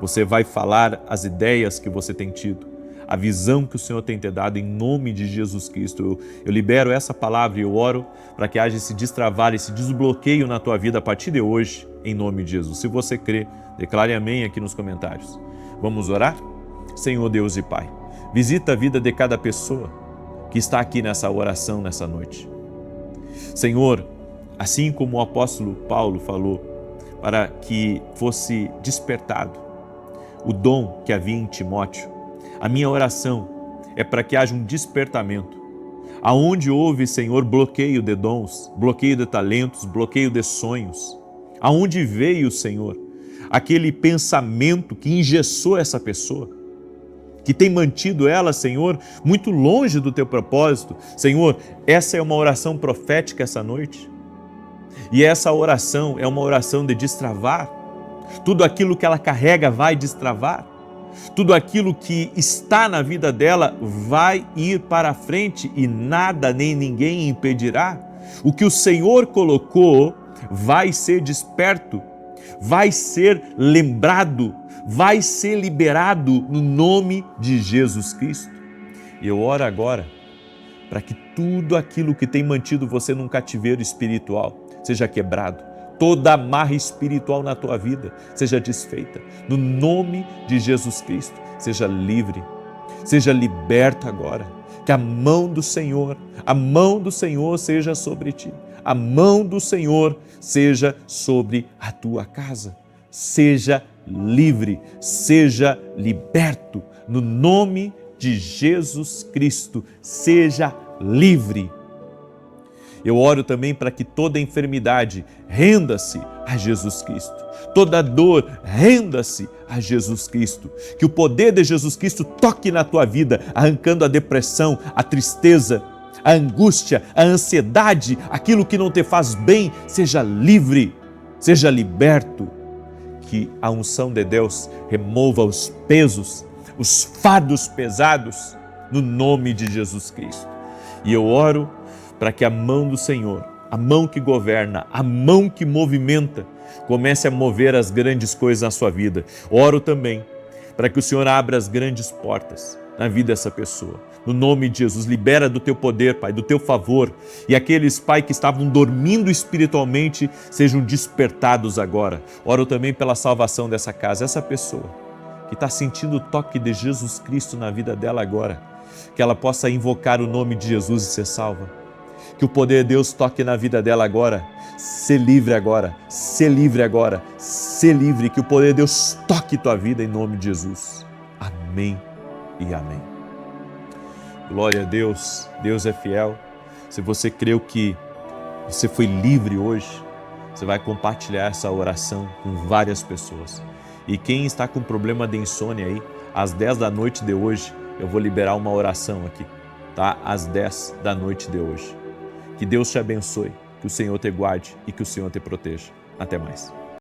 Você vai falar as ideias que você tem tido, a visão que o Senhor tem te dado em nome de Jesus Cristo. Eu libero essa palavra e eu oro para que haja esse destravar, esse desbloqueio na tua vida a partir de hoje, em nome de Jesus. Se você crê, declare amém aqui nos comentários. Vamos orar? Senhor Deus e Pai, visita a vida de cada pessoa que está aqui nessa oração nessa noite. Senhor, assim como o apóstolo Paulo falou, para que fosse despertado o dom que havia em Timóteo, a minha oração é para que haja um despertamento. Aonde houve, Senhor, bloqueio de dons, bloqueio de talentos, bloqueio de sonhos, aonde veio, Senhor, aquele pensamento que engessou essa pessoa, que tem mantido ela, Senhor, muito longe do teu propósito. Senhor, essa é uma oração profética essa noite. E essa oração é uma oração de destravar. Tudo aquilo que ela carrega vai destravar. Tudo aquilo que está na vida dela vai ir para a frente e nada nem ninguém impedirá. O que o Senhor colocou vai ser desperto, vai ser lembrado, vai ser liberado no nome de Jesus Cristo. E eu oro agora para que tudo aquilo que tem mantido você num cativeiro espiritual seja quebrado. Toda amarra espiritual na tua vida seja desfeita. No nome de Jesus Cristo, seja livre, seja liberta agora. Que a mão do Senhor seja sobre ti. A mão do Senhor seja sobre a tua casa. Seja livre, seja liberto. No nome de Jesus Cristo, seja livre. Eu oro também para que toda enfermidade renda-se a Jesus Cristo. Toda dor renda-se a Jesus Cristo. Que o poder de Jesus Cristo toque na tua vida, arrancando a depressão, a tristeza, a angústia, a ansiedade, aquilo que não te faz bem, seja livre, seja liberto. Que a unção de Deus remova os pesos, os fardos pesados, no nome de Jesus Cristo. E eu oro para que a mão do Senhor, a mão que governa, a mão que movimenta, comece a mover as grandes coisas na sua vida. Oro também para que o Senhor abra as grandes portas na vida dessa pessoa. No nome de Jesus, libera do teu poder, Pai, do teu favor. E aqueles, Pai, que estavam dormindo espiritualmente, sejam despertados agora. Oro também pela salvação dessa casa, essa pessoa que está sentindo o toque de Jesus Cristo na vida dela agora, que ela possa invocar o nome de Jesus e ser salva. Que o poder de Deus toque na vida dela agora. Ser livre agora, ser livre agora, ser livre. Que o poder de Deus toque tua vida em nome de Jesus. Amém e amém. Glória a Deus, Deus é fiel. Se você creu que você foi livre hoje, você vai compartilhar essa oração com várias pessoas. E quem está com problema de insônia aí, às 10 da noite de hoje, eu vou liberar uma oração aqui, tá? Às 10 da noite de hoje. Que Deus te abençoe, que o Senhor te guarde e que o Senhor te proteja. Até mais.